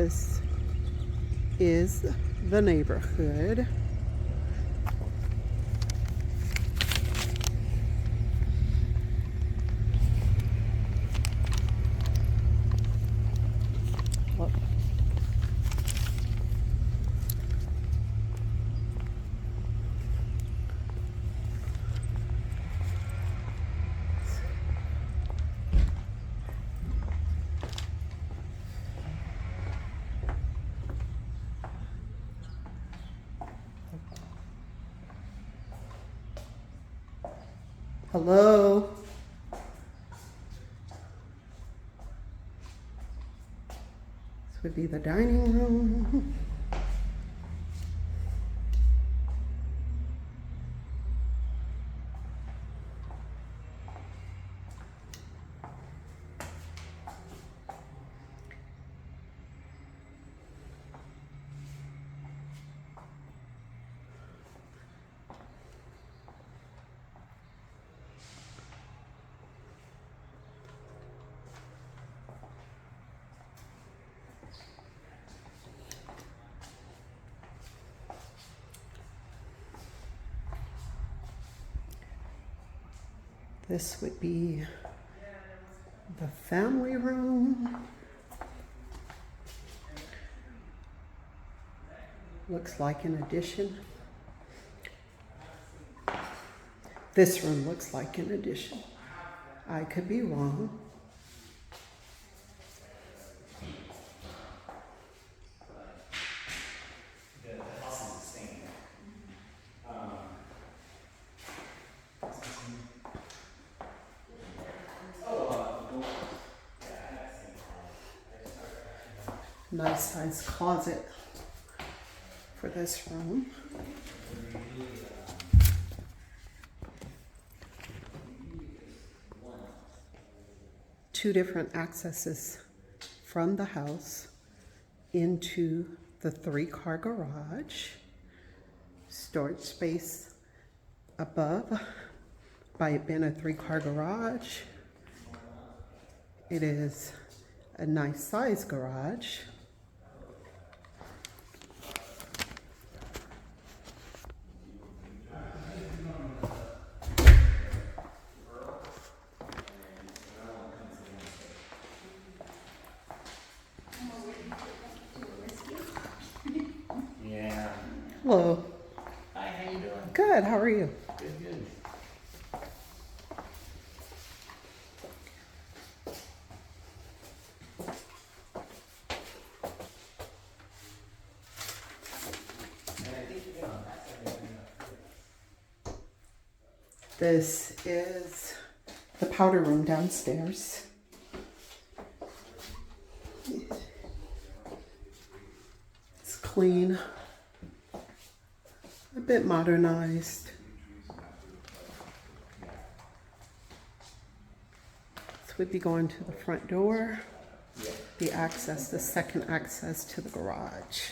This is the neighborhood. Hello. This would be the dining room. This would be the family room. Looks like an addition. This room looks like an addition. I could be wrong. Nice size closet for this room. Two different accesses from the house into the 3-car garage. Storage space above by it being a 3-car garage. It is a nice size garage. Hello. Hi, how you doing? Good, how are you? Good, good. This is the powder room downstairs. It's clean. A bit modernized. This would be going to the front door. The second access to the garage.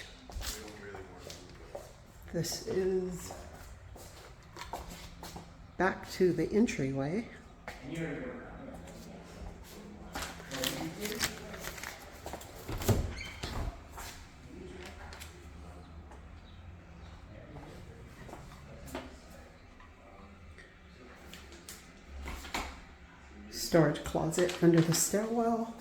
This is back to the entryway. Storage closet under the stairwell.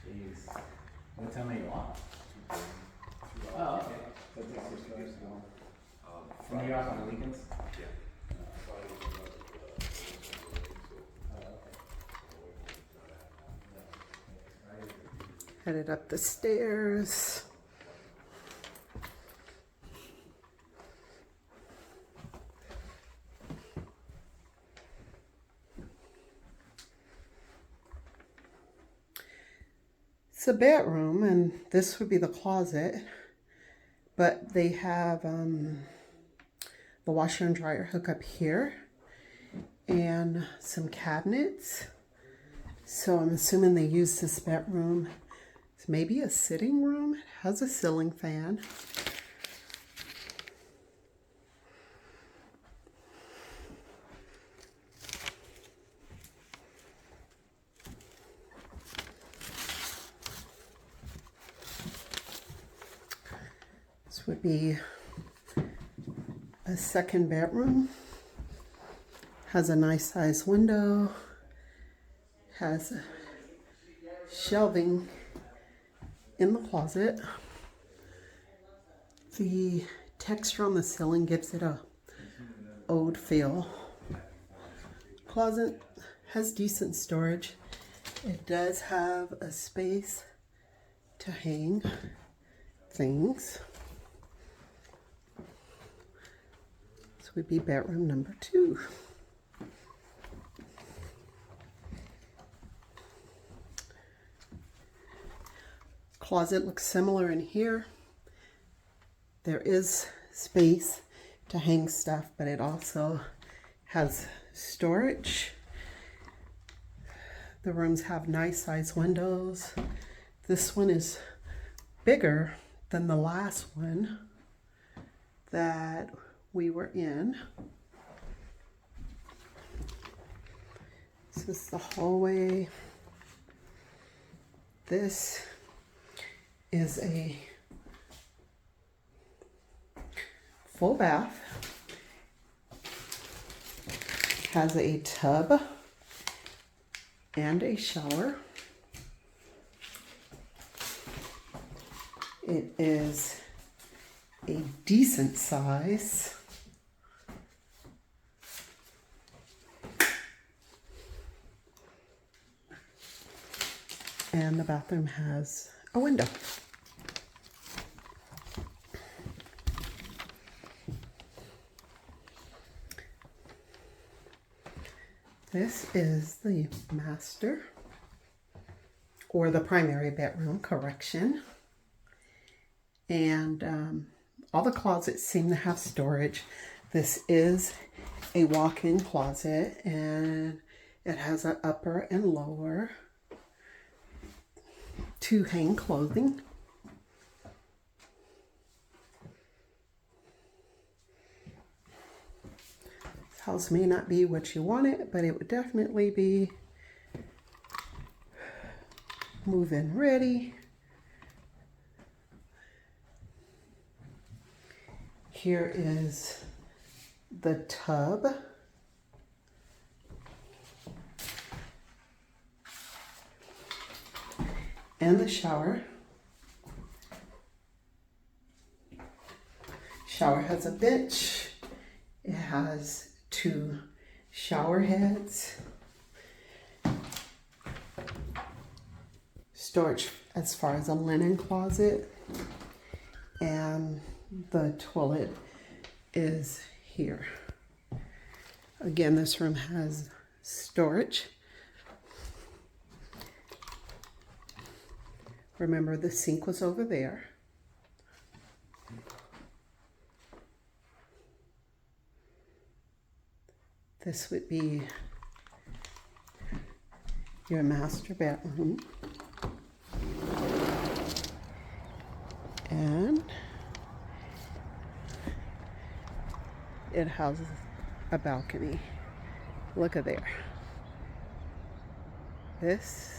Jeez. What time are you off? Oh, okay. So it takes 6 hours to go home. And you're off on the weekends? Headed up the stairs. It's a bedroom, and this would be the closet, but they have the washer and dryer hookup here and some cabinets. So I'm assuming they use this bedroom It's maybe a sitting room. It has a ceiling fan. This would be a second bedroom. Has a nice size window. Has a shelving in the closet. The texture on the ceiling gives it a old feel. Closet has decent storage. It does have a space to hang things. This would be bedroom number 2. Closet looks similar in here. There is space to hang stuff, but it also has storage. The rooms have nice size windows. This one is bigger than the last one that we were in. This is the hallway. This is a full bath. Has a tub and a shower. It is a decent size. And the bathroom has a window. This is the master, or the primary bedroom, correction. And all the closets seem to have storage. This is a walk-in closet, and it has an upper and lower to hang clothing. This house may not be what you want it, but it would definitely be move-in ready. Here is the tub. And the shower. Shower has a bench. It has 2 shower heads. Storage as far as a linen closet. And the toilet is here. Again, this room has storage. Remember, the sink was over there. This would be your master bedroom. And it houses a balcony. Look at there. This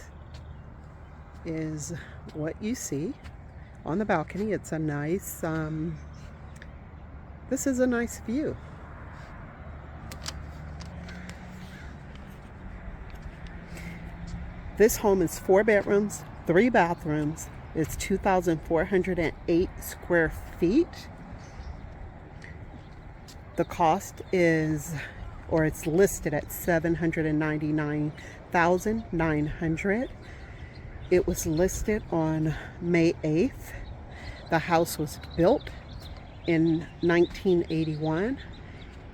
is what you see on the balcony. It's a nice, this is a nice view. This home is 4 bedrooms, 3 bathrooms. It's 2,408 square feet. The cost is, or it's listed at $799,900. It was listed on May 8th. The house was built in 1981,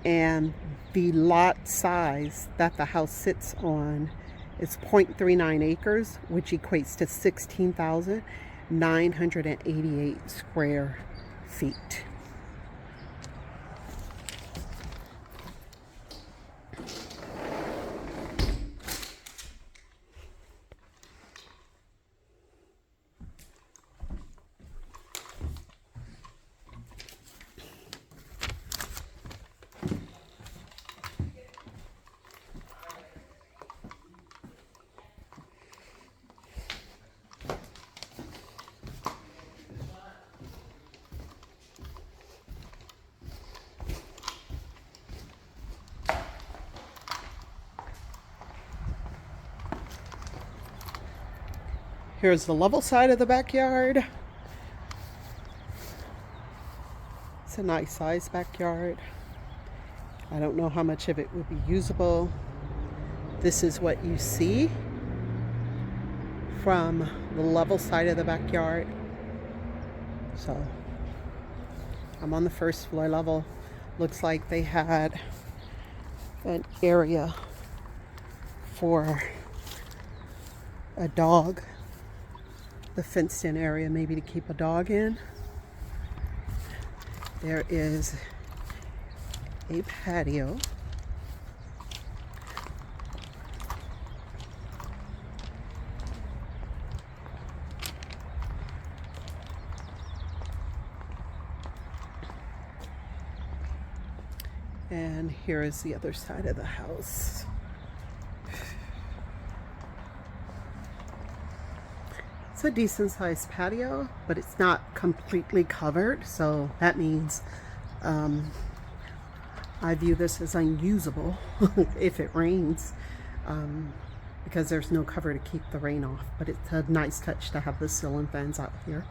and the lot size that the house sits on is 0.39 acres, which equates to 16,988 square feet. Here's the level side of the backyard. It's a nice sized backyard. I don't know how much of it would be usable. This is what you see from the level side of the backyard. So I'm on the first floor level. Looks like they had an area for a dog, the fenced in area maybe to keep a dog in. There is a patio. And here is the other side of the house. It's a decent sized patio, but it's not completely covered, so that means I view this as unusable if it rains, because there's no cover to keep the rain off. But it's a nice touch to have the ceiling fans out here.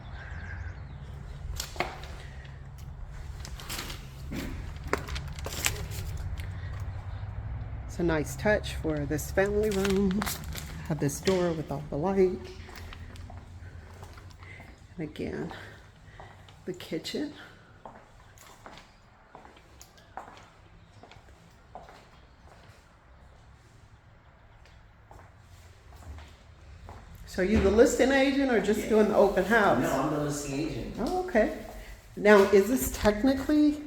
It's a nice touch for this family room. Have this door with all the light. And again, the kitchen. So are you the listing agent or just doing the open house? No, I'm the listing agent. Oh, okay. Now, is this technically